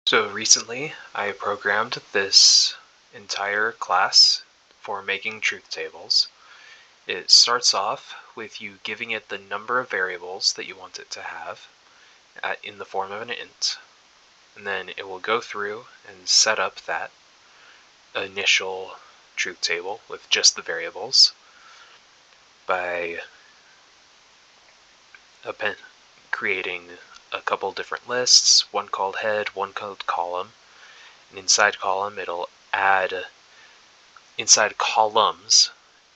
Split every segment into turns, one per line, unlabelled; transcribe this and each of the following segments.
So recently, I programmed this entire class for making truth tables. It starts off with you giving it the number of variables that you want it to have in the form of an int. And then it will go through and set up that initial truth table with just the variables by creating a couple different lists, one called head, one called column. And inside columns,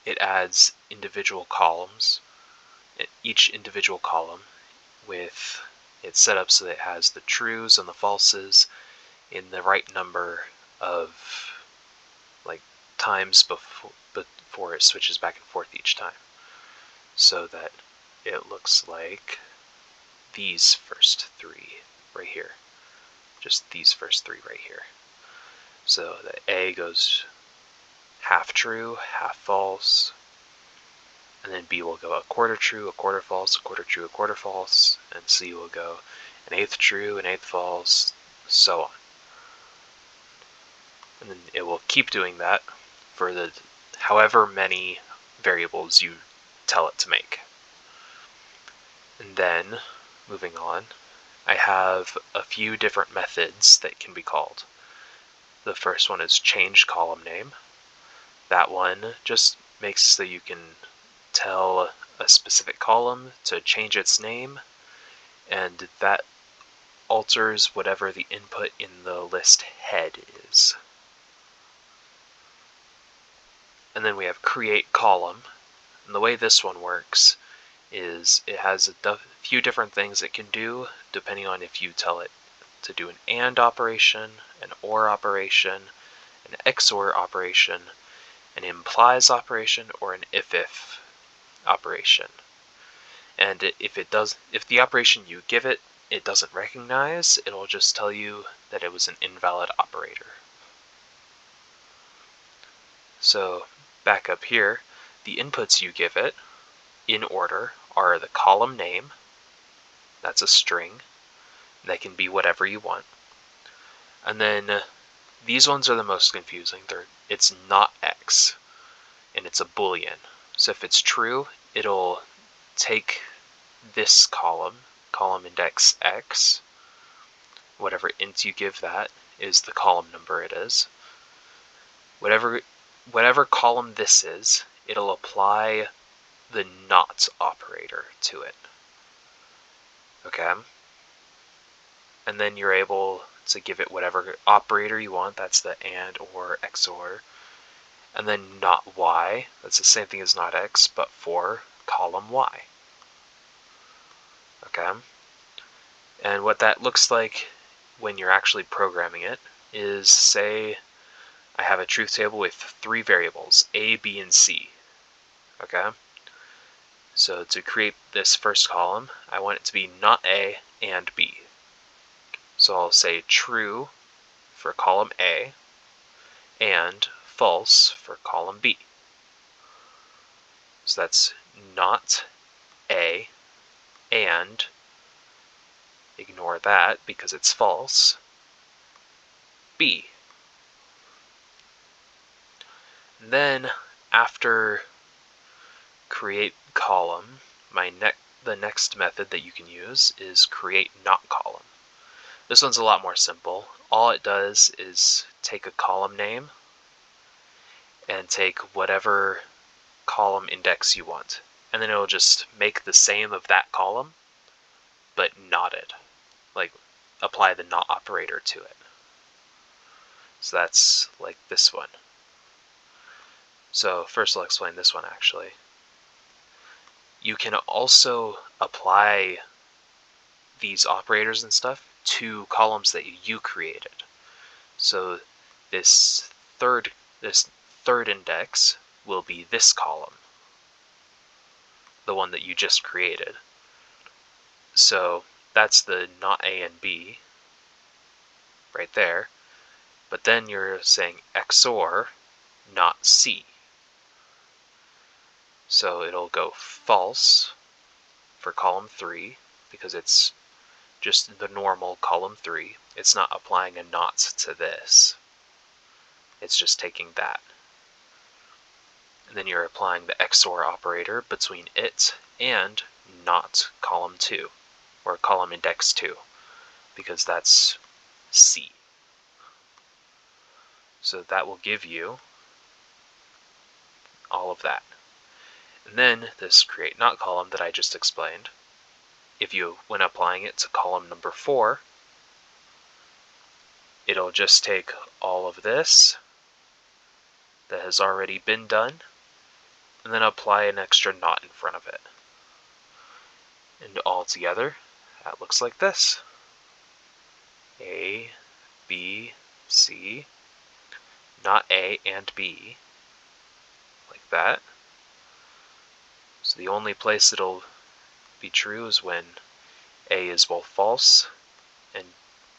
it adds individual columns, each individual column with it set up so that it has the trues and the falses in the right number of times before it switches back and forth each time, so that it looks like these first three right here, just these first three right here. So the A goes half true, half false, and then B will go a quarter true, a quarter false, a quarter true, a quarter false, and C will go an eighth true, an eighth false, so on. And then it will keep doing that for the however many variables you tell it to make. And then, moving on, I have a few different methods that can be called. The first one is change column name. That one just makes so you can tell a specific column to change its name, and that alters whatever the input in the list head is. And then we have create column, and the way this one works is it has a few different things it can do depending on if you tell it to do an AND operation, an OR operation, an XOR operation, an implies operation, or an if operation. And if the operation you give it doesn't recognize, it'll just tell you that it was an invalid operator. So back up here, the inputs you give it in order are the column name, that's a string, that can be whatever you want. And then these ones are the most confusing. It's not X, and it's a Boolean. So if it's true, it'll take this column index X, whatever int you give that is the column number it is. Whatever column this is, it'll apply the not operator to it. Okay? And then you're able to give it whatever operator you want, that's the AND or XOR. And then not Y, that's the same thing as not X, but for column Y. Okay? And what that looks like when you're actually programming it is, say, I have a truth table with three variables, A, B, and C. Okay? So to create this first column, I want it to be not A and B. So I'll say true for column A and false for column B. So that's not A and, ignore that because it's false, B. And then after create column, the next method that you can use is create not column. This one's a lot more simple. All it does is take a column name and take whatever column index you want, and then it'll just make the same of that column, but not it. Like, apply the not operator to it. So that's like this one. So first I'll explain this one actually. You can also apply these operators and stuff to columns that you created. So this third index will be this column, the one that you just created. So that's the not A and B right there. But then you're saying XOR not C. So it'll go false for column 3 because it's just the normal column 3. It's not applying a not to this. It's just taking that. And then you're applying the XOR operator between it and not column 2, or column index 2, because that's C. So that will give you all of that. And then this create not column that I just explained, when applying it to column number 4, it'll just take all of this that has already been done, and then apply an extra not in front of it. And all together, that looks like this. A, B, C, not A and B, like that. So the only place it'll be true is when A is both false, and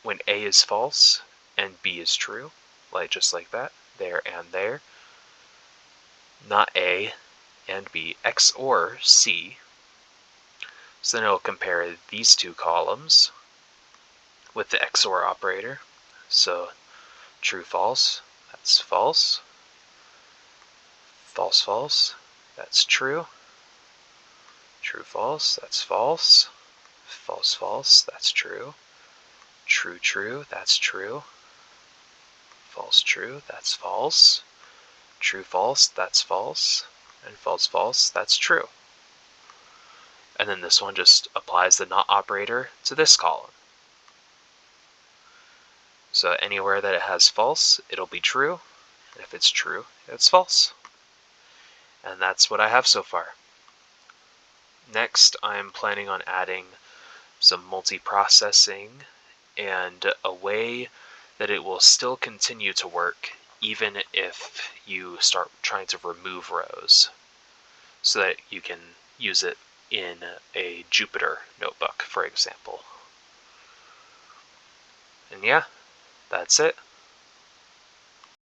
when A is false and B is true, just like that, there and there. Not A and B, XOR C. So then it'll compare these two columns with the XOR operator. So true, false, that's false. False, false, that's true. True, false, that's false. False, false, that's true. True, true, that's true. False, true, that's false. True, false, that's false. And false, false, that's true. And then this one just applies the not operator to this column. So anywhere that it has false, it'll be true. And if it's true, it's false. And that's what I have so far. Next, I'm planning on adding some multiprocessing and a way that it will still continue to work even if you start trying to remove rows, so that you can use it in a Jupyter notebook, for example. And yeah, that's it.